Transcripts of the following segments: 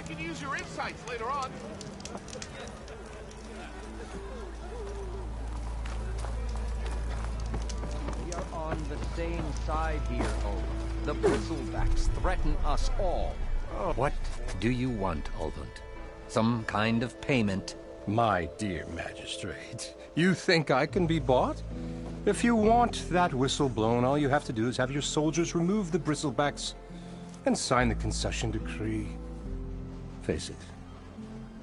can use your insights later on. We are on the same side here, Ulvund. The Bristlebacks threaten us all. Oh. What do you want, Ulvund? Some kind of payment? My dear magistrate, you think I can be bought? If you want that whistle blown, all you have to do is have your soldiers remove the Bristlebacks and sign the concession decree. Face it,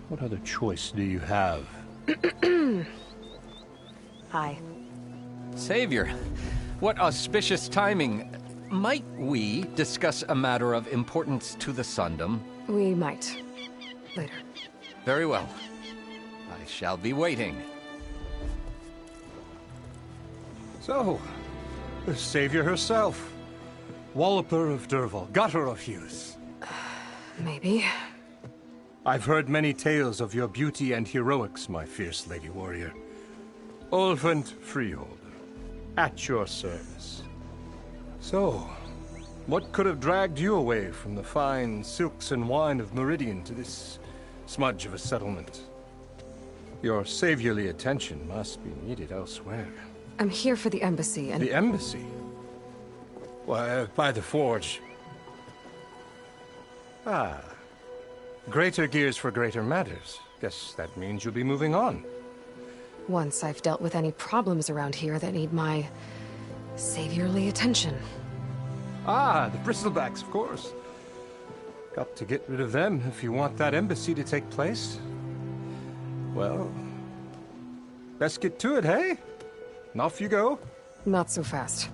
what other choice do you have? Hi. Savior, what auspicious timing. Might we discuss a matter of importance to the Sundom? We might. Later. Very well. I shall be waiting. So, the Savior herself. Walloper of Dervahl, gutter of youth. Maybe. I've heard many tales of your beauty and heroics, my fierce lady warrior. Ulvund Freeholder, at your service. So, what could have dragged you away from the fine silks and wine of Meridian to this smudge of a settlement? Your saviorly attention must be needed elsewhere. I'm here for the embassy and... The embassy? Why, by the forge. Ah. Greater gears for greater matters. Guess that means you'll be moving on. Once I've dealt with any problems around here that need my... saviorly attention. Ah, the Bristlebacks, of course. Got to get rid of them if you want that embassy to take place. Well, best get to it, hey? And off you go. Not so fast.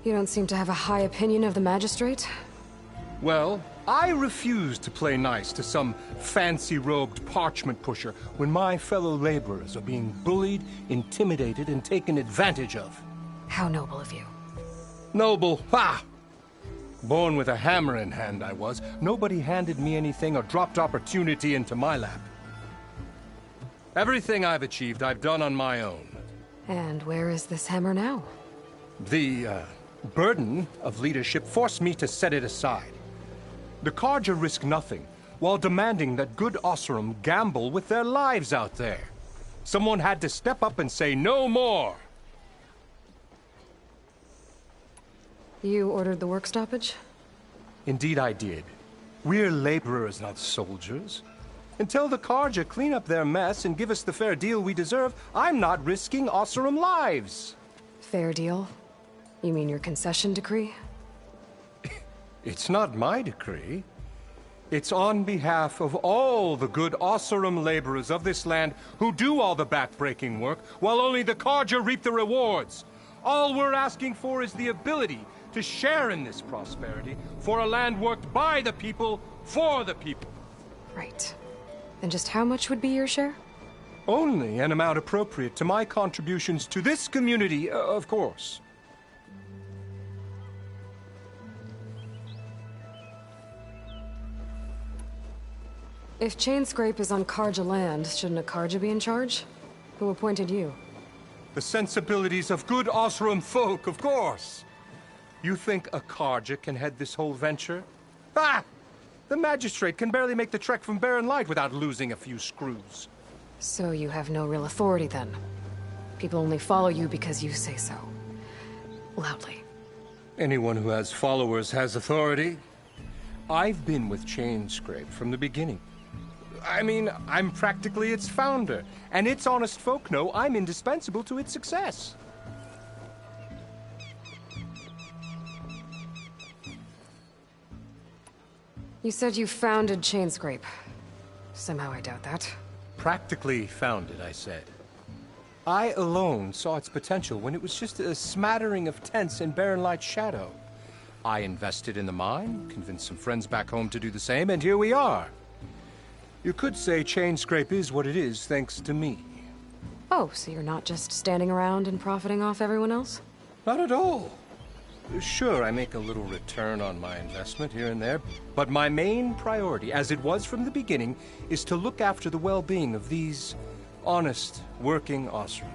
You don't seem to have a high opinion of the magistrate? Well, I refuse to play nice to some fancy-robed parchment pusher when my fellow laborers are being bullied, intimidated, and taken advantage of. How noble of you. Noble? Ha! Born with a hammer in hand, I was. Nobody handed me anything or dropped opportunity into my lap. Everything I've achieved, I've done on my own. And where is this hammer now? The, burden of leadership forced me to set it aside. The Carja risk nothing, while demanding that good Oseram gamble with their lives out there. Someone had to step up and say no more! You ordered the work stoppage? Indeed I did. We're laborers, not soldiers. Until the Carja clean up their mess and give us the fair deal we deserve, I'm not risking Oseram lives! Fair deal? You mean your concession decree? It's not my decree. It's on behalf of all the good Osserum laborers of this land who do all the back-breaking work, while only the Carja reap the rewards. All we're asking for is the ability to share in this prosperity for a land worked by the people, for the people. Right. And just how much would be your share? Only an amount appropriate to my contributions to this community, of course. If Chainscrape is on Carja land, shouldn't a Carja be in charge? Who appointed you? The sensibilities of good Osserum folk, of course. You think a Carja can head this whole venture? Ah! The magistrate can barely make the trek from Barren Light without losing a few screws. So you have no real authority then? People only follow you because you say so. Loudly. Anyone who has followers has authority. I've been with Chainscrape from the beginning. I mean, I'm practically its founder, and its honest folk know I'm indispensable to its success. You said you founded Chainscrape. Somehow I doubt that. Practically founded, I said. I alone saw its potential when it was just a smattering of tents in Barren Light's shadow. I invested in the mine, convinced some friends back home to do the same, and here we are. You could say Chainscrape is what it is thanks to me. Oh, so you're not just standing around and profiting off everyone else? Not at all. Sure, I make a little return on my investment here and there, but my main priority, as it was from the beginning, is to look after the well-being of these honest, working Osserum.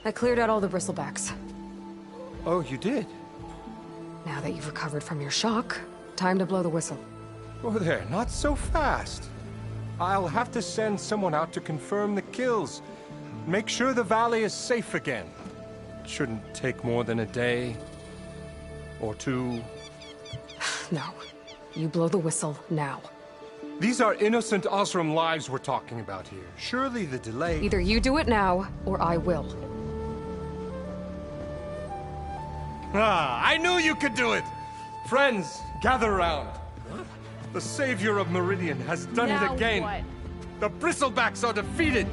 I cleared out all the bristlebacks. Oh, you did? Now that you've recovered from your shock, time to blow the whistle. Oh, there, not so fast. I'll have to send someone out to confirm the kills. Make sure the valley is safe again. It shouldn't take more than a day. Or two. No. You blow the whistle now. These are innocent Osserum lives we're talking about here. Surely the delay... Either you do it now, or I will. Ah, I knew you could do it! Friends, gather around. The savior of Meridian has done it again. What? The Bristlebacks are defeated.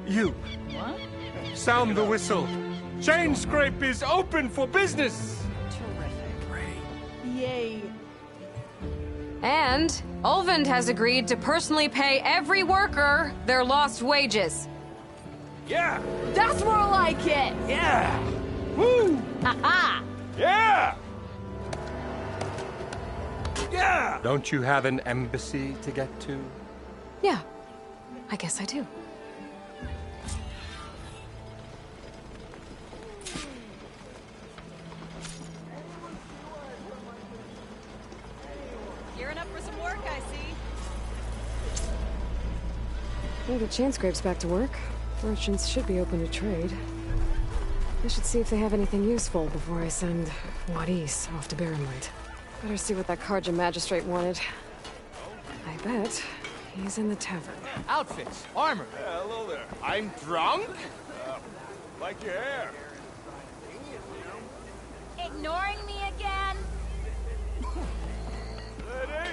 You. What? Sound the whistle. Chainscrape is open for business. Terrific. Yay. And Ulvund has agreed to personally pay every worker their lost wages. Yeah. That's more like it. Yeah. Woo. Ha Yeah. Yeah. Don't you have an embassy to get to? Yeah, I guess I do. Gearing up for some work, I see. Well, the Chainscrape's back to work. Merchants should be open to trade. I should see if they have anything useful before I send Wadis off to Barren Light. Better see what that Carja magistrate wanted. I bet he's in the tavern. Outfits, armor. Hello there. I'm drunk? Like your hair. Ignoring me again? Ready?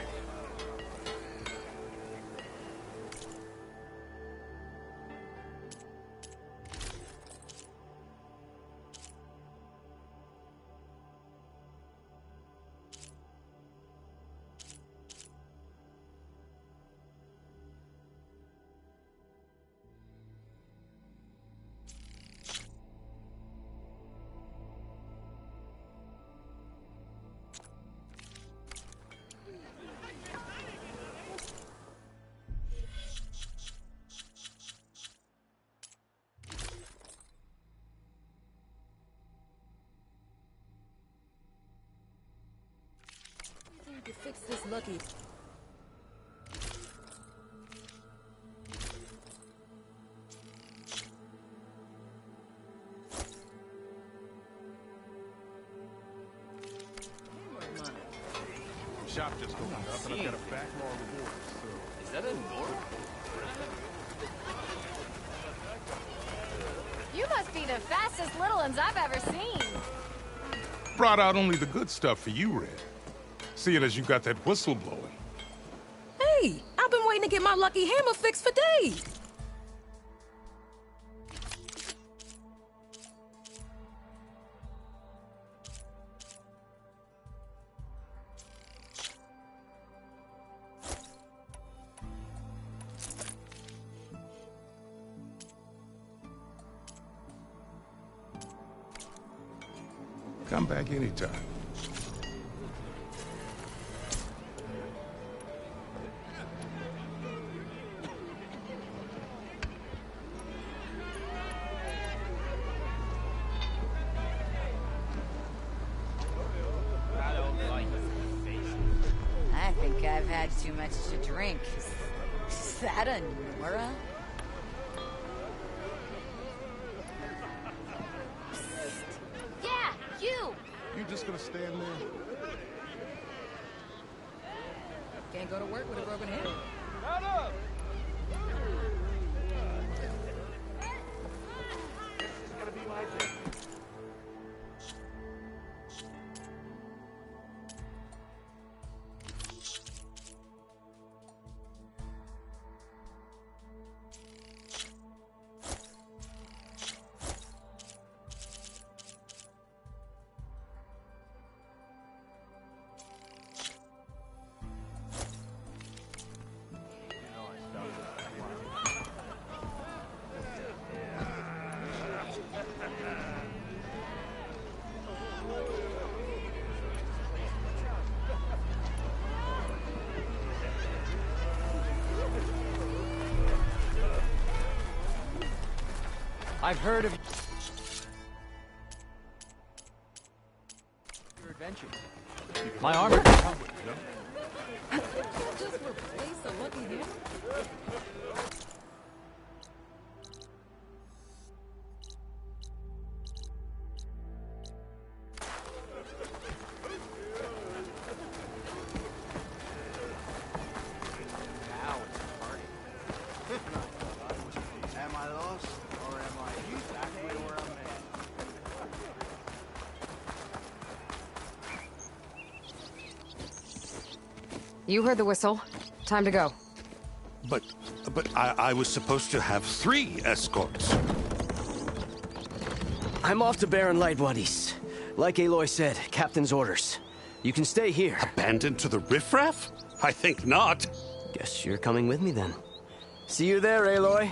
To fix this lucky. Shop just opened up and I've got a backlog of orders, so... Is You must be the fastest little uns I've ever seen. Brought out only the good stuff for you, Red. Seeing as you got that whistle blowing. Hey, I've been waiting to get my lucky hammer fixed for days. Come back anytime. I think I've had too much to drink. Is that a Nora? Yeah, you! You just gonna stand there? Can't go to work with a broken hand. I've heard of your adventures. My armor. Just replace a lucky hammer? Am I lost, or am I exactly where I'm at? You heard the whistle. Time to go. But I was supposed to have 3 escorts. I'm off to Baron Lightwaddies. Like Aloy said, Captain's orders. You can stay here. Abandoned to the riffraff? I think not. Guess you're coming with me then. See you there, Aloy.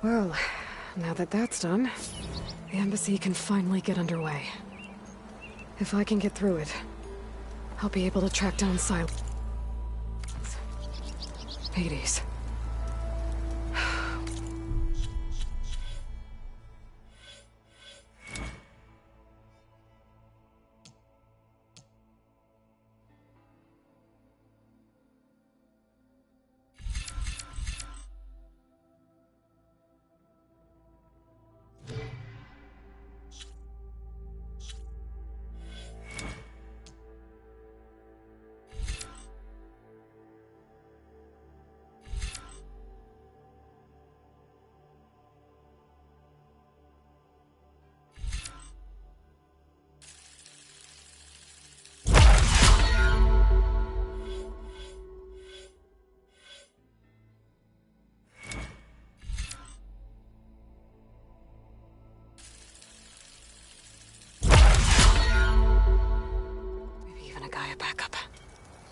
Well, now that that's done, the embassy can finally get underway. If I can get through it, I'll be able to track down Silence. Hades.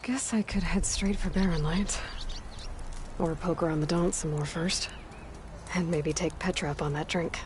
Guess I could head straight for Baron Light. Or poke around the Daunt some more first. And maybe take Petra up on that drink.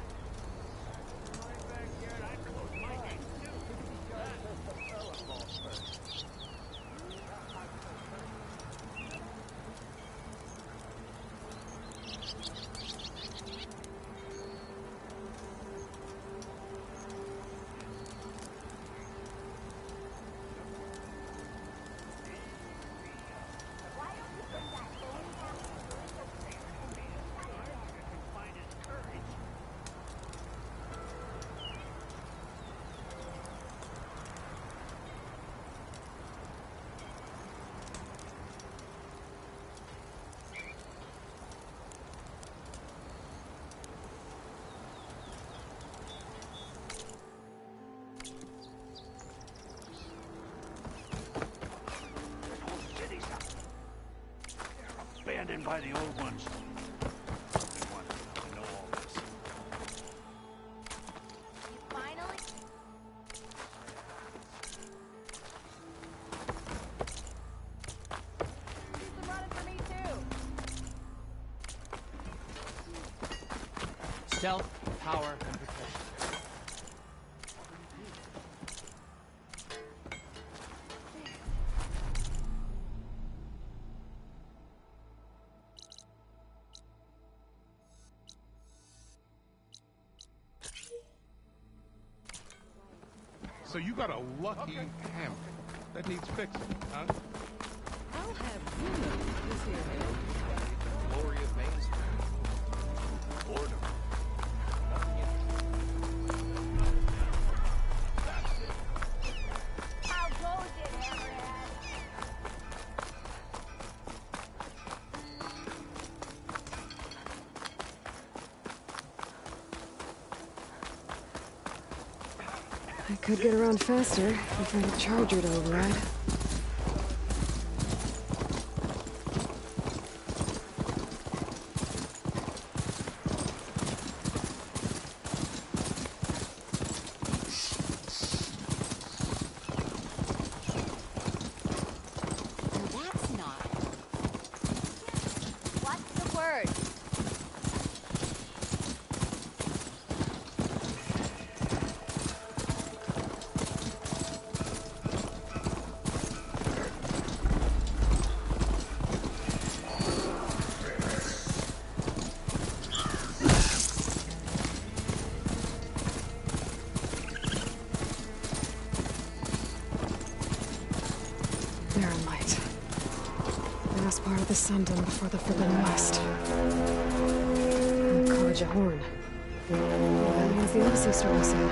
by the old ones. They want to know all this. Finally. Do some running for me too. Stealth, power, and protection. So you got a lucky hammer that needs fixing, huh? I'll have you know this here hammer. Glory of Main Street. Boredom. How goes it, Hammerhead? I could get around faster if I had a charger to override. That's not. What's the word? Barren Light. The last part of the Sundom before the Forbidden West. And Kaja Horn. That means the embassy starting soon.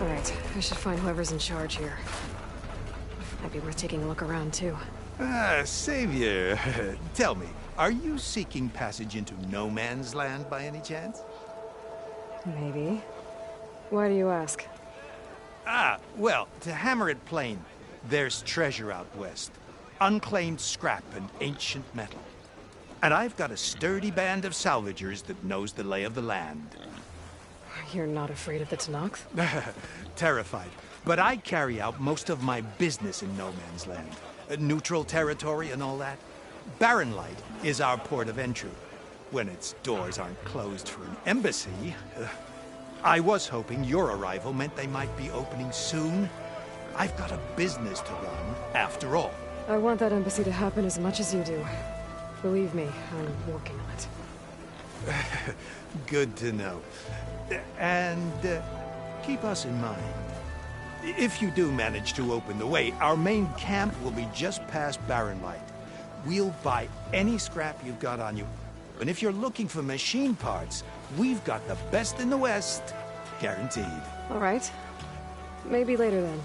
Alright, I should find whoever's in charge here. Might be worth taking a look around, too. Savior, tell me, are you seeking passage into no man's land by any chance? Maybe. Why do you ask? Well, to hammer it plain, there's treasure out west. Unclaimed scrap and ancient metal. And I've got a sturdy band of salvagers that knows the lay of the land. You're not afraid of the Tenakth? Terrified. But I carry out most of my business in no man's land. Neutral territory and all that. Barren Light is our port of entry. When its doors aren't closed for an embassy. I was hoping your arrival meant they might be opening soon. I've got a business to run, after all. I want that embassy to happen as much as you do. Believe me, I'm working on it. Good to know. And keep us in mind. If you do manage to open the way, our main camp will be just past Barren Light. We'll buy any scrap you've got on you. And if you're looking for machine parts, we've got the best in the West. Guaranteed. All right. Maybe later then.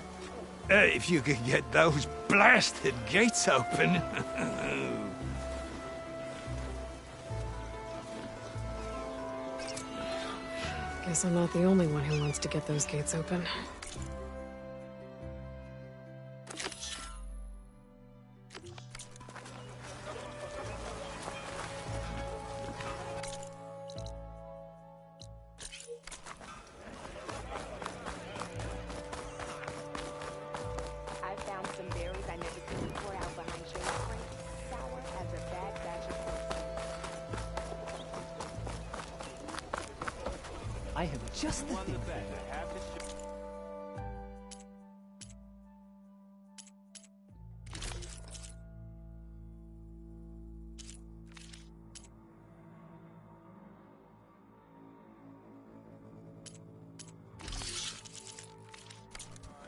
If you could get those blasted gates open. Guess I'm not the only one who wants to get those gates open. I found some berries I never seen before out behind Shade Spring. Sour as a bad batch of pumpkin. I have just the thing.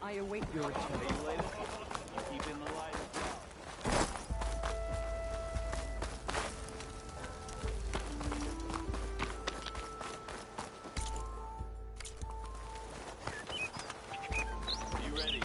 I await your return. Keeping the light. You ready?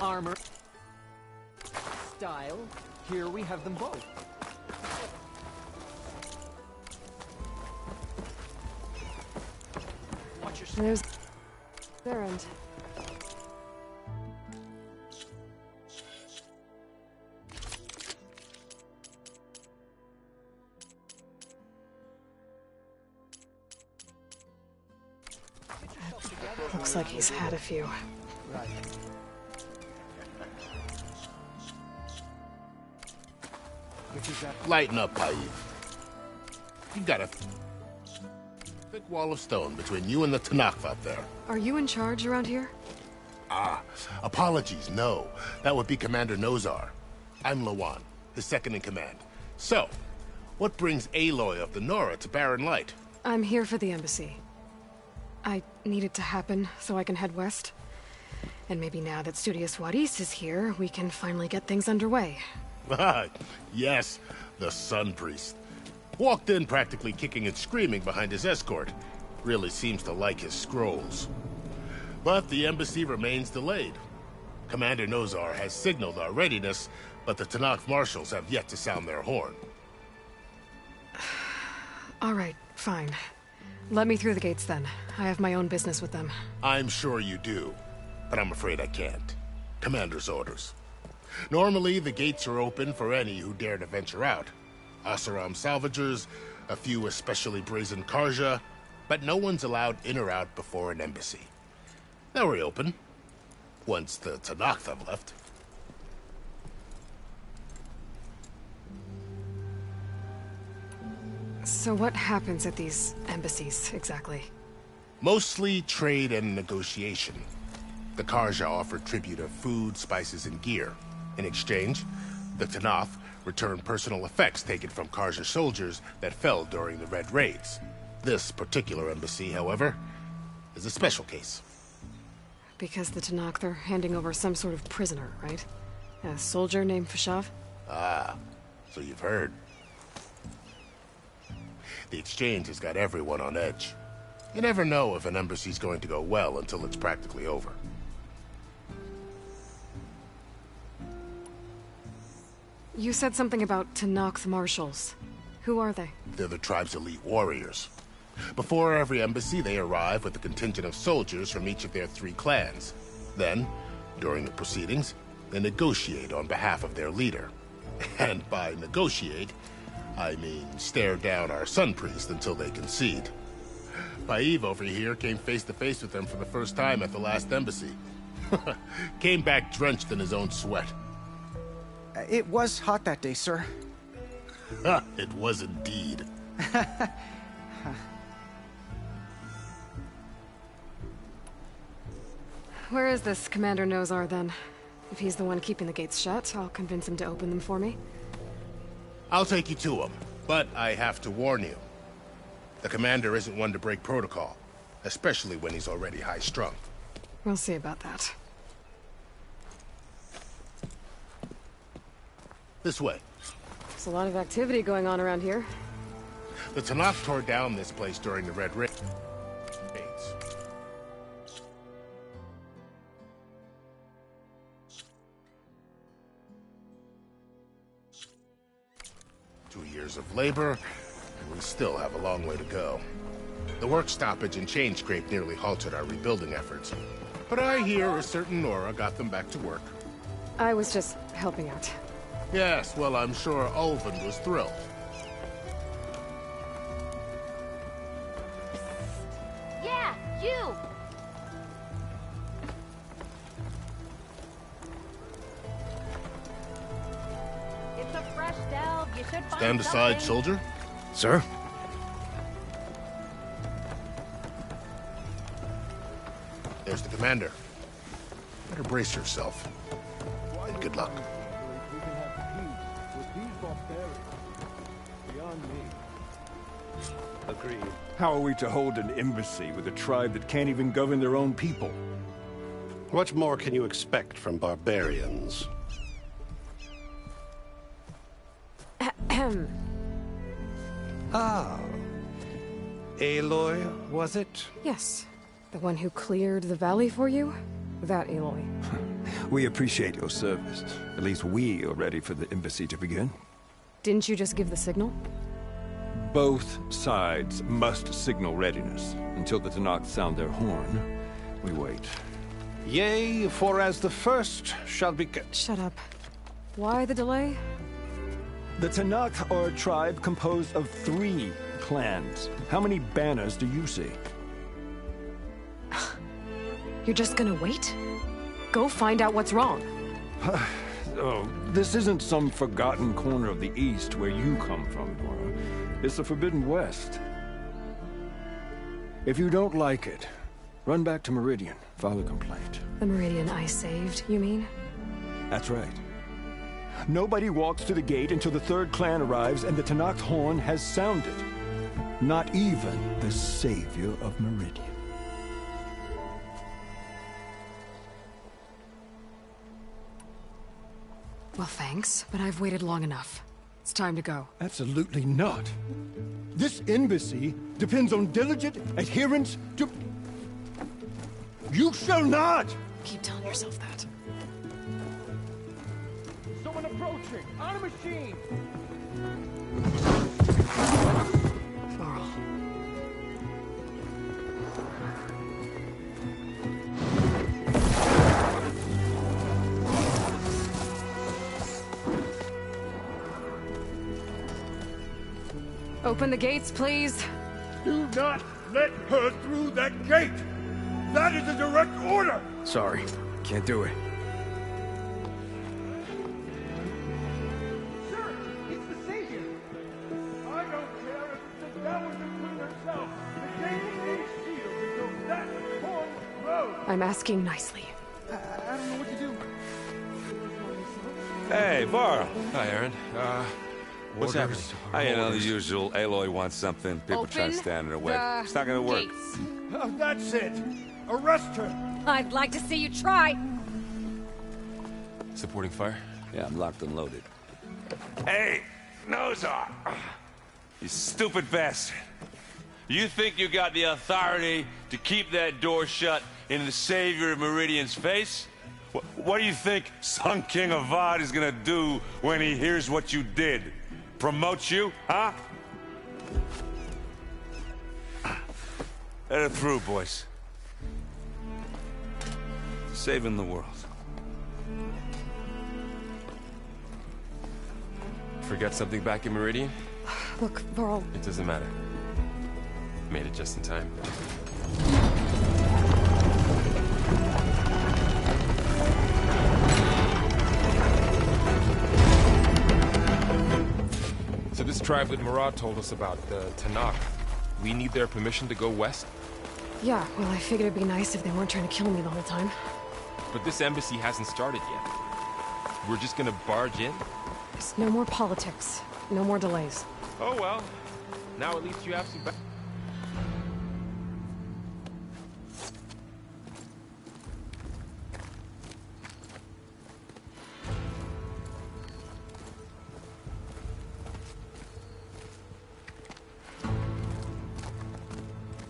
Armor. Style. Here we have them both. There's... errand. Looks like he's had a few. Right. Lighten up, Paib. You got a thick wall of stone between you and the Tanakh out there. Are you in charge around here? Ah, apologies, no. That would be Commander Nozar. I'm Lawan, his second in command. So, what brings Aloy of the Nora to Barren Light? I'm here for the embassy. I need it to happen so I can head west. And maybe now that Studious Wadis is here, we can finally get things underway. Yes, the Sun Priest. Walked in practically kicking and screaming behind his escort. Really seems to like his scrolls. But the embassy remains delayed. Commander Nozar has signaled our readiness, but the Tanakh marshals have yet to sound their horn. All right, fine. Let me through the gates then. I have my own business with them. I'm sure you do, but I'm afraid I can't. Commander's orders. Normally, the gates are open for any who dare to venture out. Asaram salvagers, a few especially brazen Karja, but no one's allowed in or out before an embassy. They'll reopen, once the Tanakh have left. So what happens at these embassies, exactly? Mostly trade and negotiation. The Karja offer tribute of food, spices, and gear. In exchange, the Tanakh return personal effects taken from Karja soldiers that fell during the Red Raids. This particular embassy, however, is a special case. Because the Tanakh, they're handing over some sort of prisoner, right? A soldier named Fashav? Ah, so you've heard. The exchange has got everyone on edge. You never know if an embassy's going to go well until it's practically over. You said something about Tanakh marshals. Who are they? They're the tribe's elite warriors. Before every embassy, they arrive with a contingent of soldiers from each of their 3 clans. Then, during the proceedings, they negotiate on behalf of their leader. And by negotiate, I mean stare down our Sun Priest until they concede. Paib over here came face to face with them for the first time at the last embassy. Came back drenched in his own sweat. It was hot that day, sir. It was indeed. Where is this Commander Nozar, then? If he's the one keeping the gates shut, I'll convince him to open them for me. I'll take you to him, but I have to warn you. The commander isn't one to break protocol, especially when he's already high-strung. We'll see about that. This way. There's a lot of activity going on around here. The Tanakh tore down this place during the Red Raids. 2 years of labor, and we still have a long way to go. The work stoppage and chain scrape nearly halted our rebuilding efforts. But I hear a certain Nora got them back to work. I was just helping out. Yes, well, I'm sure Ulvund was thrilled. Yeah, you! It's a fresh delve. You should find Stand aside, something. soldier. Sir? There's the commander. Better brace yourself. And good luck. We can have peace with these barbarians. Beyond me. Agreed. How are we to hold an embassy with a tribe that can't even govern their own people? What more can you expect from barbarians? Ah. Aloy, was it? Yes. The one who cleared the valley for you? That Aloy. We appreciate your service. At least we are ready for the embassy to begin. Didn't you just give the signal? Both sides must signal readiness. Until the Tenakth sound their horn, we wait. Yea, for as the first shall be... Shut up. Why the delay? The Tenakth are a tribe composed of 3 clans. How many banners do you see? You're just gonna wait? Go find out what's wrong. Oh, this isn't some forgotten corner of the East where you come from, Nora. It's the Forbidden West. If you don't like it, run back to Meridian, file a complaint. The Meridian I saved, you mean? That's right. Nobody walks to the gate until the 3rd clan arrives and the Tenakth horn has sounded. Not even the savior of Meridian. Well, thanks, but I've waited long enough. It's time to go. Absolutely not. This embassy depends on diligent adherence to... You shall not! Keep telling yourself that. Someone approaching! On a machine! Varl. Open the gates, please. Do not let her through that gate! That is a direct order! Sorry, can't do it. Sir, it's the Savior! I don't care if it's the devil between herself. The gate is sealed until that horn blows! I'm asking nicely. I don't know what to do. Hey, Varl. Hi, Aaron. What's happening? You know, the usual. Aloy wants something. People try to stand in her way. It's not gonna work. That's it! Arrest her! I'd like to see you try. Supporting fire? Yeah, I'm locked and loaded. Hey, Nozar! You stupid bastard. You think you got the authority to keep that door shut in the savior of Meridian's face? What do you think Sun King Avad is gonna do when he hears what you did? Promote you, huh? Let her through, boys. Saving the world. Forget something back in Meridian? Look, Varl. It doesn't matter. Made it just in time. So this tribe that Murad told us about, the Tenakth, we need their permission to go west? Yeah, well, I figured it'd be nice if they weren't trying to kill me the whole time. But this embassy hasn't started yet. We're just gonna barge in? There's no more politics. No more delays. Oh well. Now at least you have some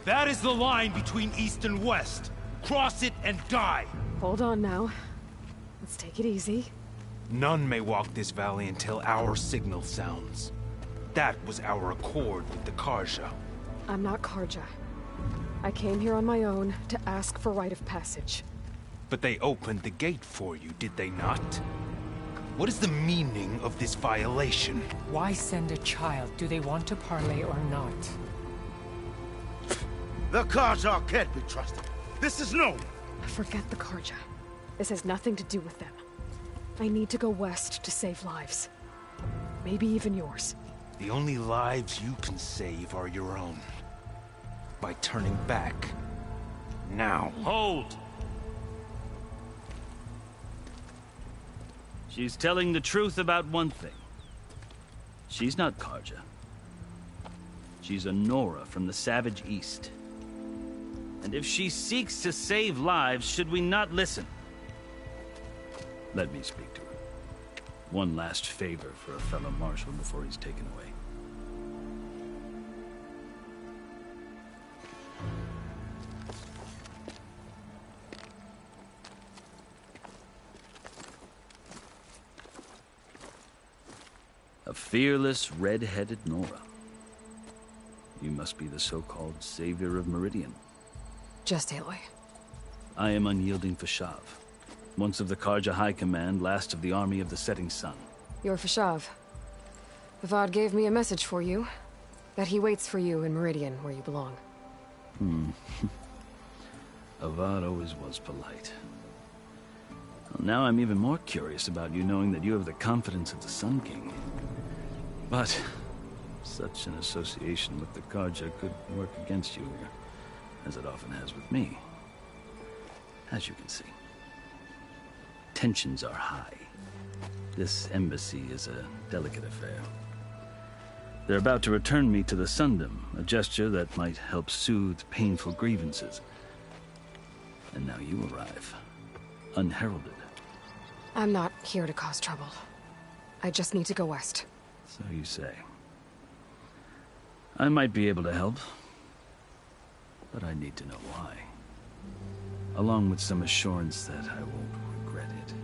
That is the line between East and West. Cross it and die. Hold on now. Let's take it easy. None may walk this valley until our signal sounds. That was our accord with the Carja. I'm not Carja. I came here on my own to ask for rite of passage. But they opened the gate for you, did they not? What is the meaning of this violation? Why send a child? Do they want to parley or not? The Carja can't be trusted. This is known. Forget the Carja. This has nothing to do with them. I need to go west to save lives. Maybe even yours. The only lives you can save are your own. By turning back. Now. Hold! She's telling the truth about one thing. She's not Carja. She's a Nora from the Savage East. And if she seeks to save lives, should we not listen? Let me speak to her. One last favor for a fellow marshal before he's taken away. A fearless, red-headed Nora. must be the so-called savior of Meridian. Just Aloy. I am Unyielding Fashav, once of the Karja High Command, last of the army of the Setting Sun. You're Fashav. Avad gave me a message for you. That he waits for you in Meridian, where you belong. Avad always was polite. Well, now I'm even more curious about you, knowing that you have the confidence of the Sun King. But such an association with the Karja could work against you here, as it often has with me. As you can see, tensions are high. This embassy is a delicate affair. They're about to return me to the Sundom, a gesture that might help soothe painful grievances. And now you arrive, unheralded. I'm not here to cause trouble. I just need to go west. So you say. I might be able to help, but I need to know why. Along with some assurance that I won't regret it.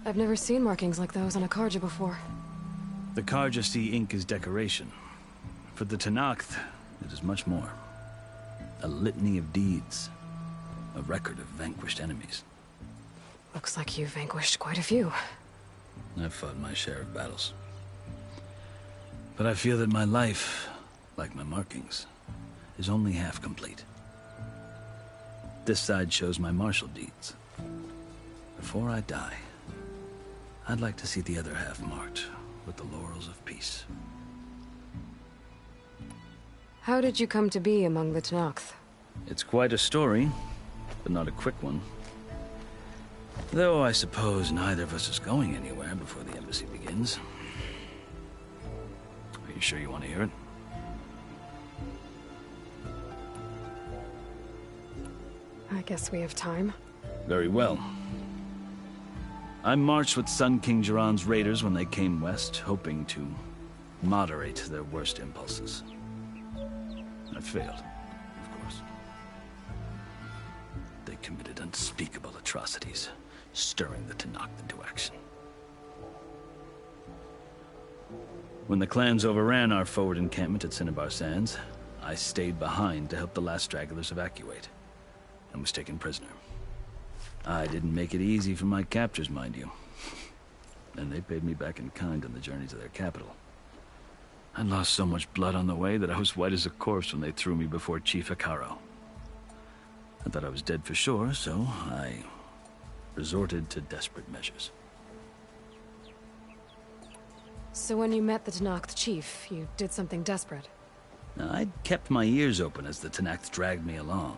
I've never seen markings like those on a Karja before. The Karja see ink as decoration. For the Tenakth, it is much more. A litany of deeds. A record of vanquished enemies. Looks like you've vanquished quite a few. I've fought my share of battles. But I feel that my life, like my markings, is only half complete. This side shows my martial deeds. Before I die, I'd like to see the other half marked with the laurels of peace. How did you come to be among the Tenakth? It's quite a story, but not a quick one. Though I suppose neither of us is going anywhere before the embassy begins. Are you sure you want to hear it? I guess we have time. Very well. I marched with Sun King Jiran's raiders when they came west, hoping to moderate their worst impulses. I failed, of course. They committed unspeakable atrocities, stirring the Tenakth into action. When the clans overran our forward encampment at Cinnabar Sands, I stayed behind to help the last stragglers evacuate, and was taken prisoner. I didn't make it easy for my captors, mind you. And they paid me back in kind on the journey to their capital. I lost so much blood on the way that I was white as a corpse when they threw me before Chief Hekarro. I thought I was dead for sure, so I resorted to desperate measures. So when you met the Tenakth chief, you did something desperate? Now, I'd kept my ears open as the Tenakth dragged me along,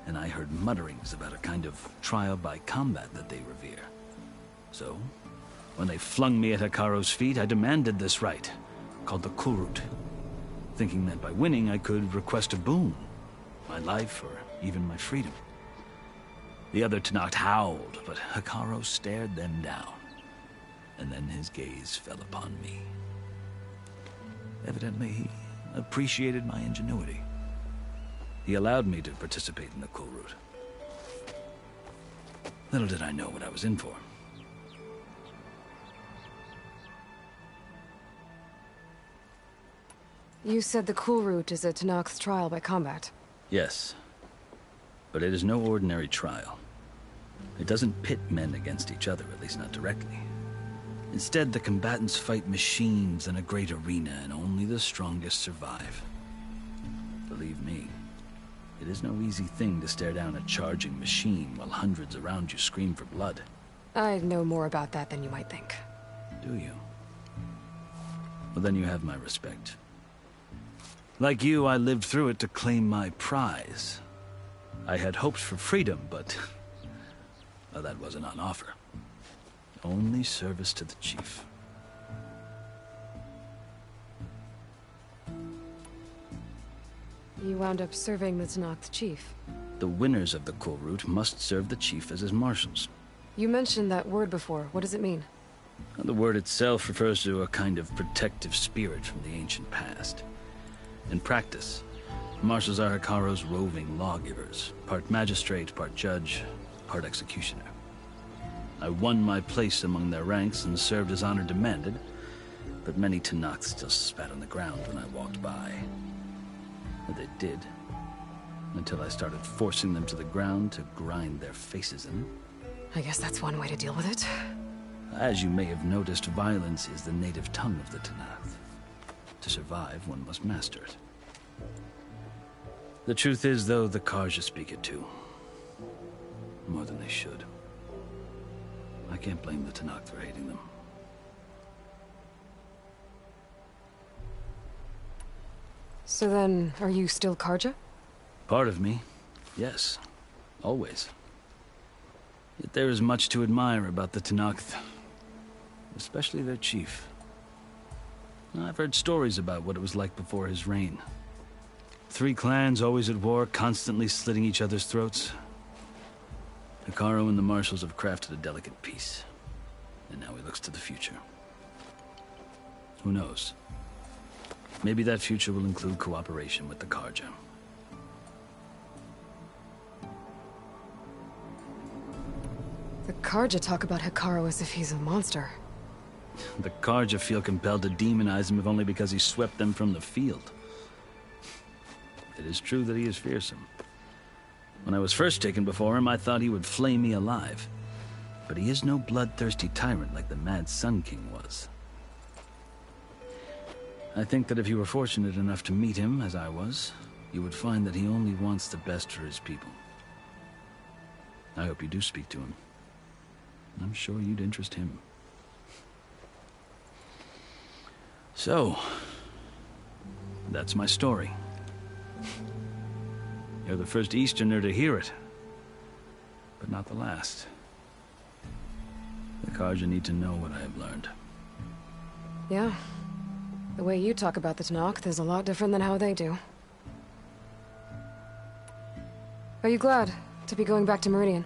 and I heard mutterings about a kind of trial by combat that they revere. So, when they flung me at Hekarro's feet, I demanded this right, called the Kulrut, thinking that by winning I could request a boon, my life or even my freedom. The other Tenakth howled, but Hekarro stared them down, and then his gaze fell upon me. Evidently, he appreciated my ingenuity. He allowed me to participate in the Kulrut. Little did I know what I was in for. You said the Kulrut is a Tenakth trial by combat. Yes, but it is no ordinary trial. It doesn't pit men against each other, at least not directly. Instead, the combatants fight machines in a great arena, and only the strongest survive. Believe me, it is no easy thing to stare down a charging machine while hundreds around you scream for blood. I know more about that than you might think. Do you? Well, then you have my respect. Like you, I lived through it to claim my prize. I had hoped for freedom, but well, that wasn't on offer. Only service to the chief. You wound up serving the Tenakth chief. The winners of the Kulrut must serve the chief as his marshals. You mentioned that word before. What does it mean? The word itself refers to a kind of protective spirit from the ancient past. In practice, marshals are Hekarro's roving lawgivers, part magistrate, part judge, part executioner. I won my place among their ranks and served as honor demanded, but many Tenakth still spat on the ground when I walked by. And they did, until I started forcing them to the ground to grind their faces in. I guess that's one way to deal with it. As you may have noticed, violence is the native tongue of the Tenakth. To survive, one must master it. The truth is, though, the Carja speak it too. More than they should. I can't blame the Tenakth for hating them. So then, are you still Carja? Part of me, yes. Always. Yet there is much to admire about the Tenakth. Especially their chief. I've heard stories about what it was like before his reign. 3 clans always at war, constantly slitting each other's throats. Hekarro and the Marshals have crafted a delicate peace. And now he looks to the future. Who knows? Maybe that future will include cooperation with the Carja. The Carja talk about Hekarro as if he's a monster. The Carja feel compelled to demonize him if only because he swept them from the field. It is true that he is fearsome. When I was first taken before him, I thought he would flay me alive. But he is no bloodthirsty tyrant like the Mad Sun King was. I think that if you were fortunate enough to meet him, as I was, you would find that he only wants the best for his people. I hope you do speak to him. I'm sure you'd interest him. So, that's my story. You're the first Easterner to hear it, but not the last. The Carja need to know what I have learned. Yeah. The way you talk about the Tenakth is a lot different than how they do. Are you glad to be going back to Meridian?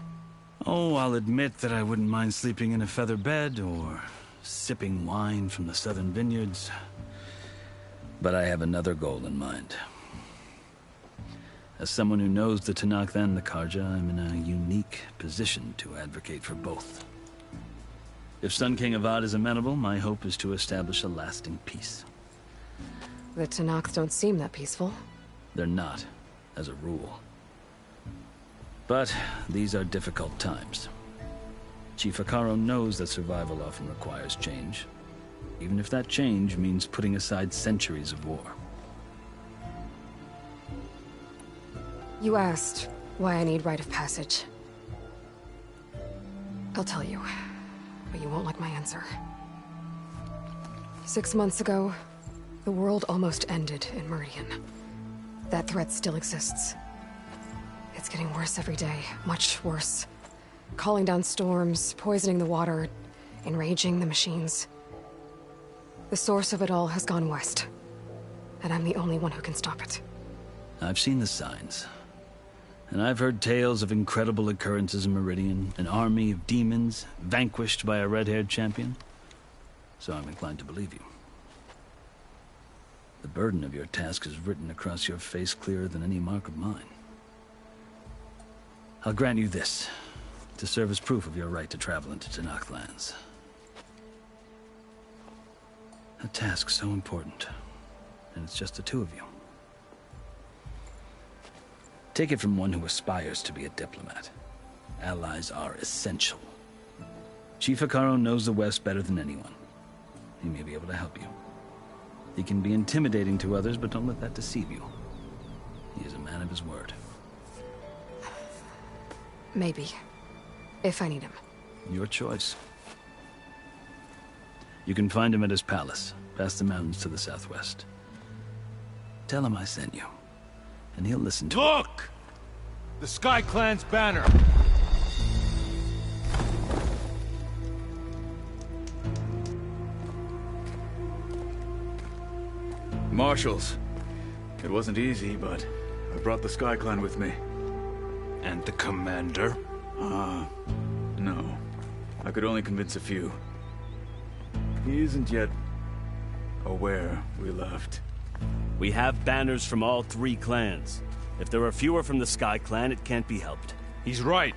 Oh, I'll admit that I wouldn't mind sleeping in a feather bed or sipping wine from the southern vineyards. But I have another goal in mind. As someone who knows the Tenakth and the Carja, I'm in a unique position to advocate for both. If Sun King Avad is amenable, my hope is to establish a lasting peace. The Tenakth don't seem that peaceful. They're not, as a rule. But these are difficult times. Chief Hekarro knows that survival often requires change, even if that change means putting aside centuries of war. You asked why I need rite of passage. I'll tell you, but you won't like my answer. 6 months ago, the world almost ended in Meridian. That threat still exists. It's getting worse every day, much worse. Calling down storms, poisoning the water, enraging the machines. The source of it all has gone west, and I'm the only one who can stop it. I've seen the signs. And I've heard tales of incredible occurrences in Meridian, an army of demons vanquished by a red-haired champion. So I'm inclined to believe you. The burden of your task is written across your face clearer than any mark of mine. I'll grant you this, to serve as proof of your right to travel into Tenakth lands. A task so important, and it's just the 2 of you. Take it from one who aspires to be a diplomat. Allies are essential. Chief Hekarro knows the West better than anyone. He may be able to help you. He can be intimidating to others, but don't let that deceive you. He is a man of his word. Maybe. If I need him. Your choice. You can find him at his palace, past the mountains to the southwest. Tell him I sent you, and he'll listen to Look! The Sky Clan's banner! Marshals. It wasn't easy, but I brought the Sky Clan with me. And the commander? No. I could only convince a few. He isn't yet aware we left. We have banners from all 3 clans. If there are fewer from the Sky Clan, it can't be helped. He's right.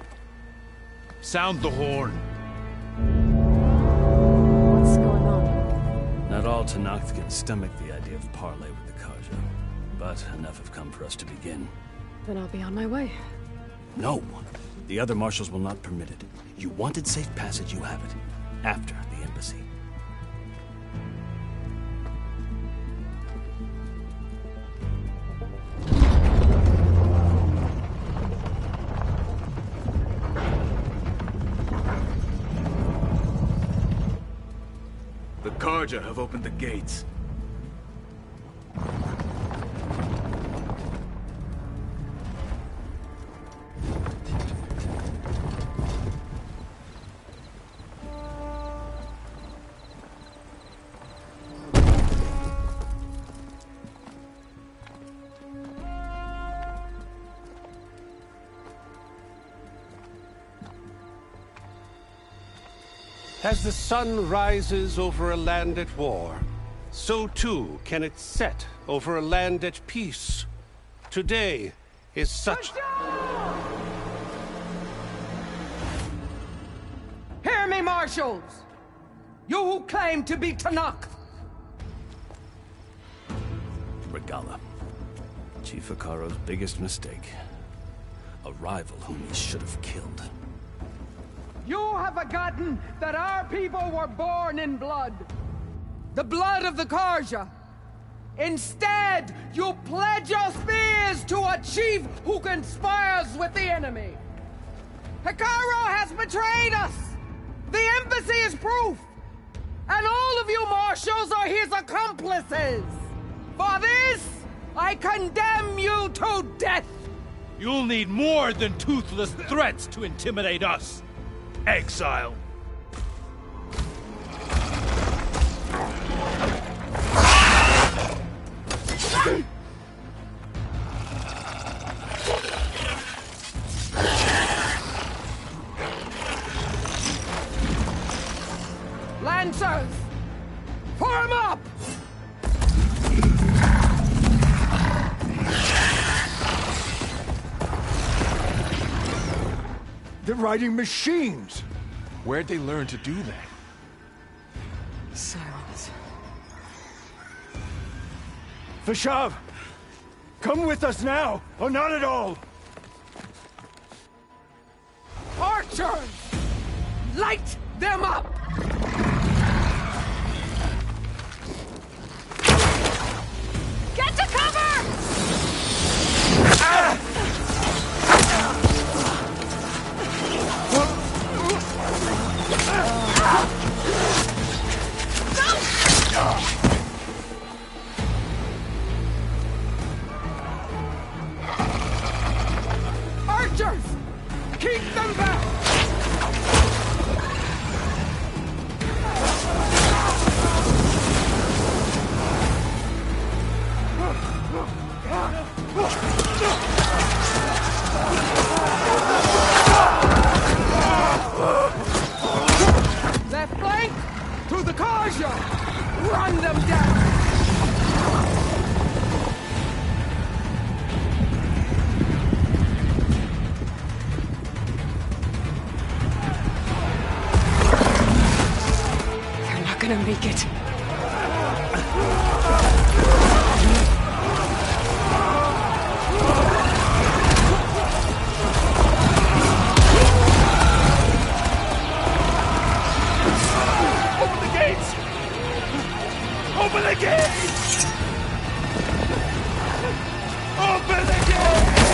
Sound the horn. all Tenakth can stomach the idea of parley with the Carja. But enough have come for us to begin. Then I'll be on my way. No! The other marshals will not permit it. You wanted safe passage, you have it. After the embassy. The Carja have opened the gates. As the sun rises over a land at war, so too can it set over a land at peace. Today is such... Hear me, marshals! You who claim to be Tenakth! Regalla. Chief Hekarro's biggest mistake. A rival whom he should have killed. You have forgotten that our people were born in blood. The blood of the Carja. Instead, you pledge your spears to a chief who conspires with the enemy. Hekarro has betrayed us. The embassy is proof. And all of you marshals are his accomplices. For this, I condemn you to death. You'll need more than toothless threats to intimidate us. Exile. Lancers! Form up! They're riding machines! Where'd they learn to do that? Silence. Vashav! Come with us now, or not at all! Archers! Light them up! Get to cover! Ah! Archers! Keep them back! Left flank! To the Carja! Run them down! They're not gonna make it. Open the gates! Open the gates!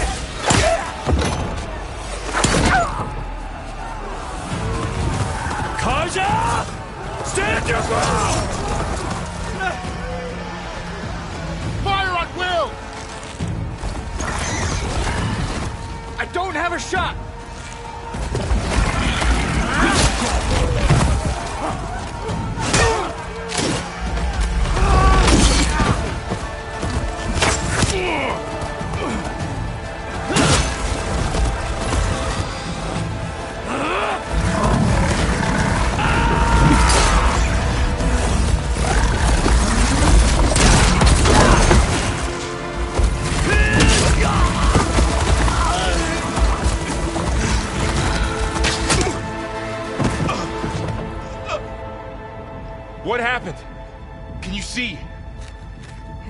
Carja! Stand your ground! Fire at will! I don't have a shot!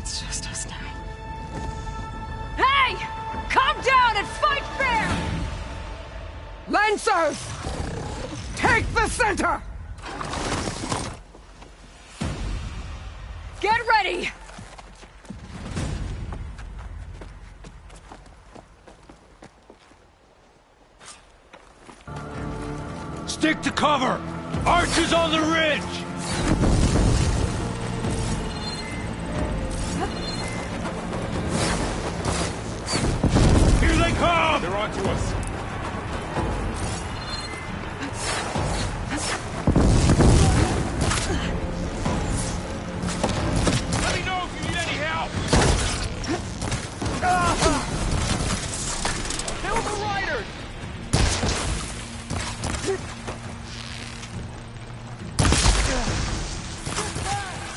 It's just us now. Hey! Come down and fight fair! Lancers! Take the center! Get ready! Stick to cover! Archers on the ridge! Here they come! They're onto us. Let me know if you need any help! Kill the riders!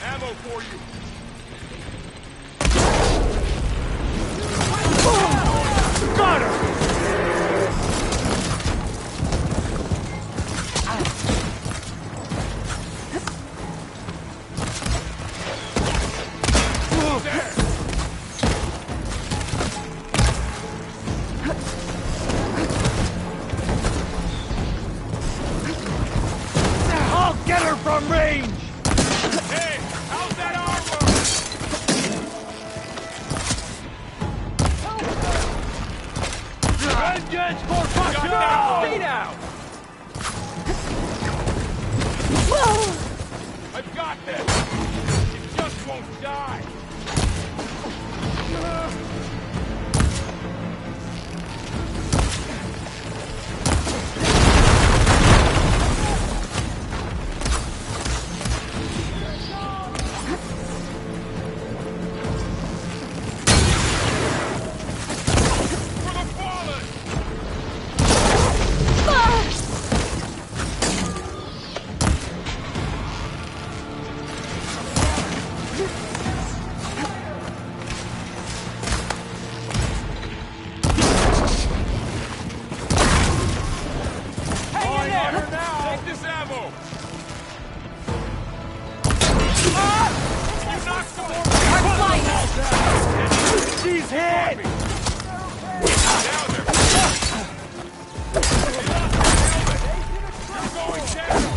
Ammo for you! Got her! I'll get her from range! Hey, how's that armor? Vengeance for Fashion! Stay down! I've got this! It just won't die! For the fallen! Hang in there! Take this ammo! You knocked some more. She's hit! Down there! You're going down!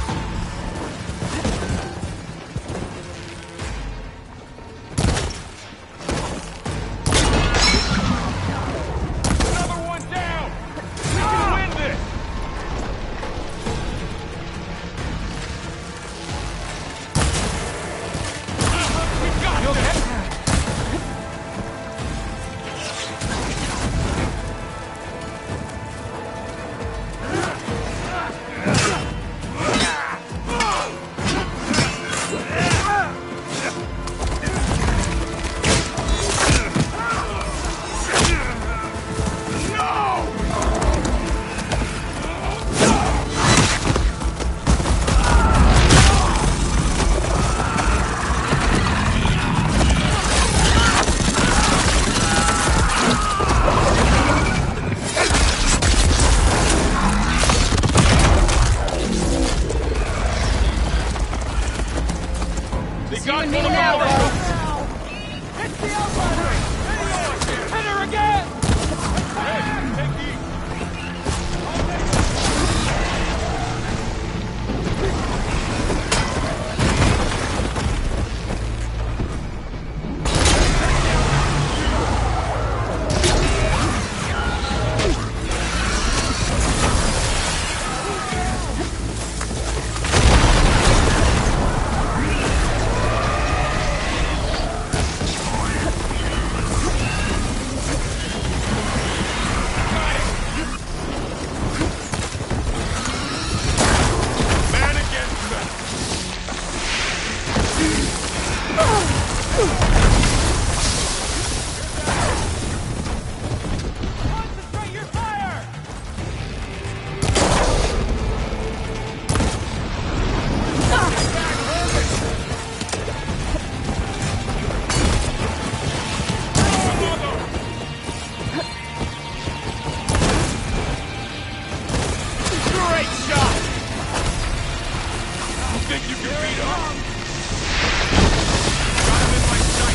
Another one down! We can win this! We got this! They got me now, Hit the outrider! Hit her again! Hey, take these! Man against man! Concentrate your fire! Great shot! You think you can beat up? Got him in my sight!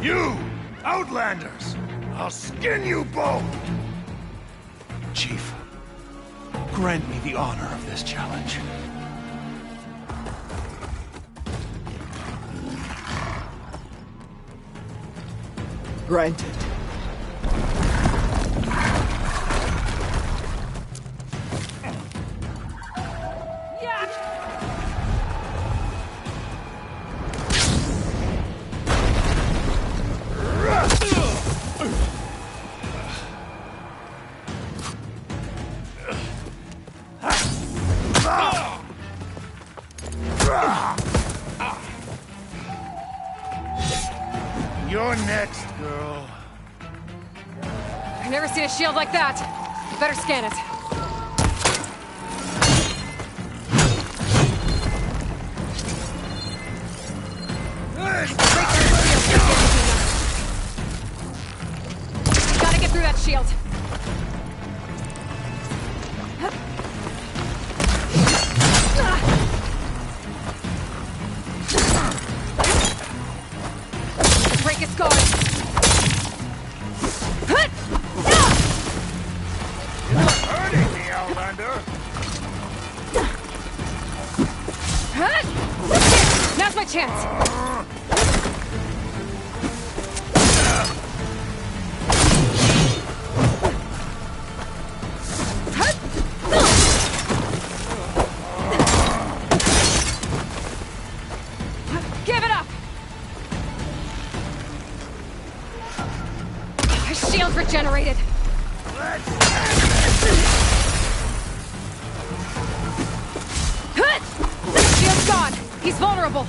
You, Outlanders! I'll skin you both! Chief, grant me the honor of this challenge. Granted. You're next, girl. I've never seen a shield like that. Better scan it. Gotta get through that shield. Break its guard. Hurting me, Outlander! Now's my chance. Give it up. His shield's regenerated. Shield's gone. He's vulnerable.